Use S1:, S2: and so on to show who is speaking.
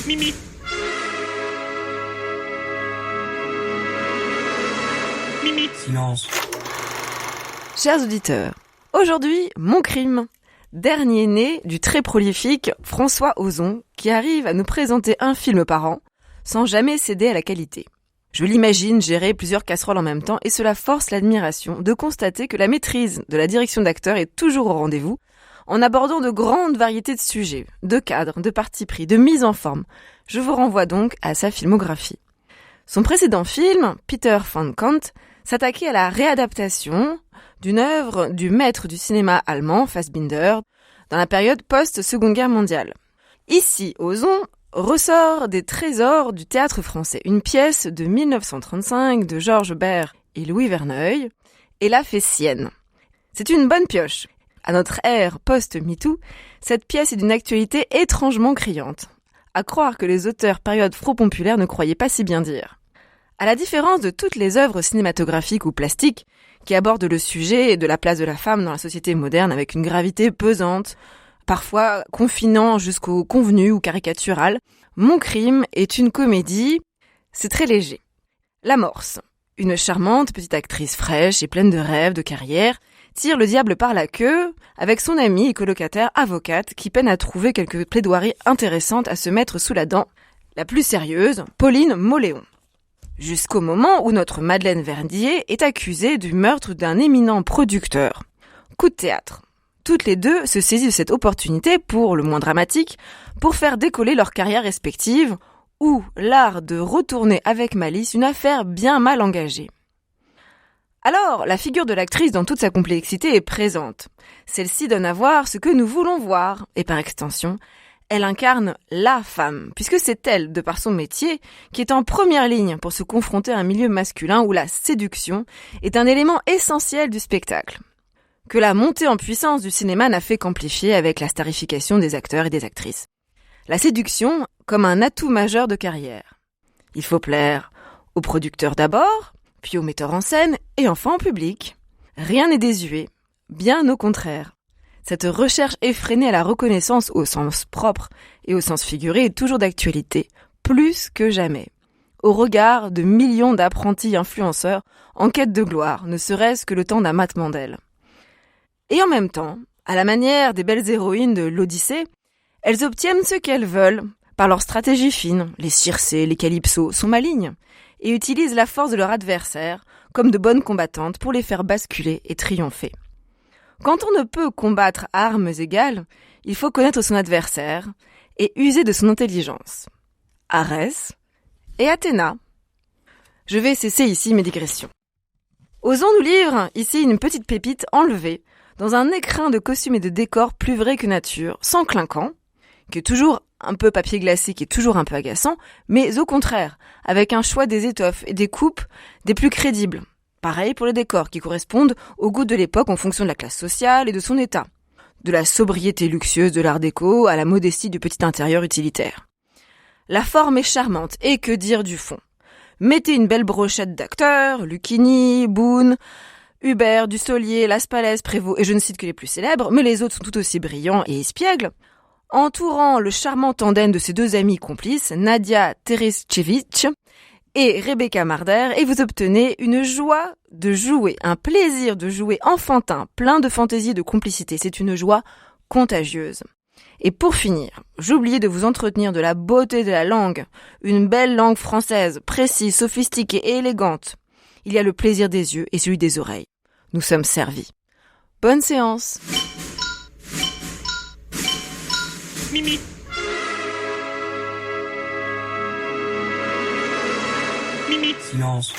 S1: Mimi. Mimi.
S2: Silence.
S3: Chers auditeurs, aujourd'hui, Mon crime, dernier né du très prolifique François Ozon, qui arrive à nous présenter un film par an, sans jamais céder à la qualité. Je l'imagine gérer plusieurs casseroles en même temps et cela force l'admiration de constater que la maîtrise de la direction d'acteur est toujours au rendez-vous, en abordant de grandes variétés de sujets, de cadres, de partis pris, de mise en forme. Je vous renvoie donc à sa filmographie. Son précédent film, Peter van Kant, s'attaquait à la réadaptation d'une œuvre du maître du cinéma allemand, Fassbinder, dans la période post-Seconde Guerre mondiale. Ici, Ozon ressort des trésors du théâtre français, une pièce de 1935 de Georges Bert et Louis Verneuil, et la fait sienne. C'est une bonne pioche. À notre ère post-MeToo, cette pièce est d'une actualité étrangement criante. À croire que les auteurs période Front-Populaire ne croyaient pas si bien dire. À la différence de toutes les œuvres cinématographiques ou plastiques qui abordent le sujet de la place de la femme dans la société moderne avec une gravité pesante, parfois confinant jusqu'au convenu ou caricatural, Mon crime est une comédie, c'est très léger. L'amorce, une charmante petite actrice fraîche et pleine de rêves, de carrière, tire le diable par la queue avec son amie et colocataire avocate qui peine à trouver quelques plaidoiries intéressantes à se mettre sous la dent, la plus sérieuse, Pauline Mauléon. Jusqu'au moment où notre Madeleine Verdier est accusée du meurtre d'un éminent producteur. Coup de théâtre. Toutes les deux se saisissent de cette opportunité, pour le moins dramatique, pour faire décoller leurs carrières respectives, ou l'art de retourner avec malice une affaire bien mal engagée. Alors, la figure de l'actrice dans toute sa complexité est présente. Celle-ci donne à voir ce que nous voulons voir, et par extension, elle incarne la femme, puisque c'est elle, de par son métier, qui est en première ligne pour se confronter à un milieu masculin où la séduction est un élément essentiel du spectacle. Que la montée en puissance du cinéma n'a fait qu'amplifier avec la starification des acteurs et des actrices. La séduction comme un atout majeur de carrière. Il faut plaire aux producteurs d'abord, puis aux metteurs en scène et enfin au public. Rien n'est désuet, bien au contraire. Cette recherche effrénée à la reconnaissance au sens propre et au sens figuré est toujours d'actualité, plus que jamais. Au regard de millions d'apprentis influenceurs en quête de gloire, ne serait-ce que le temps d'un Matt Mandel. Et en même temps, à la manière des belles héroïnes de l'Odyssée, elles obtiennent ce qu'elles veulent par leur stratégie fine. Les Circé, les Calypso sont malignes et utilisent la force de leur adversaire comme de bonnes combattantes pour les faire basculer et triompher. Quand on ne peut combattre à armes égales, il faut connaître son adversaire et user de son intelligence. Arès et Athéna. Je vais cesser ici mes digressions. Ozon nous livre ici une petite pépite enlevée dans un écrin de costumes et de décors plus vrai que nature, sans clinquant, qui est toujours un peu papier glacé, qui est toujours un peu agaçant, mais au contraire, avec un choix des étoffes et des coupes des plus crédibles. Pareil pour les décors, qui correspondent au goût de l'époque en fonction de la classe sociale et de son état. De la sobriété luxueuse de l'art déco à la modestie du petit intérieur utilitaire. La forme est charmante, et que dire du fond? Mettez une belle brochette d'acteurs, Lucchini, Boone, Hubert, Dussolier, Las Palès, Prévost, et je ne cite que les plus célèbres, mais les autres sont tout aussi brillants et espiègles, entourant le charmant tandem de ses deux amis complices, Nadia Tereshchevitch et Rebecca Marder, et vous obtenez une joie de jouer, un plaisir de jouer enfantin, plein de fantaisie et de complicité. C'est une joie contagieuse. Et pour finir, j'oubliais de vous entretenir de la beauté de la langue, une belle langue française, précise, sophistiquée et élégante. Il y a le plaisir des yeux et celui des oreilles. Nous sommes servis. Bonne séance.
S1: Mimi. Mimi.
S2: Silence.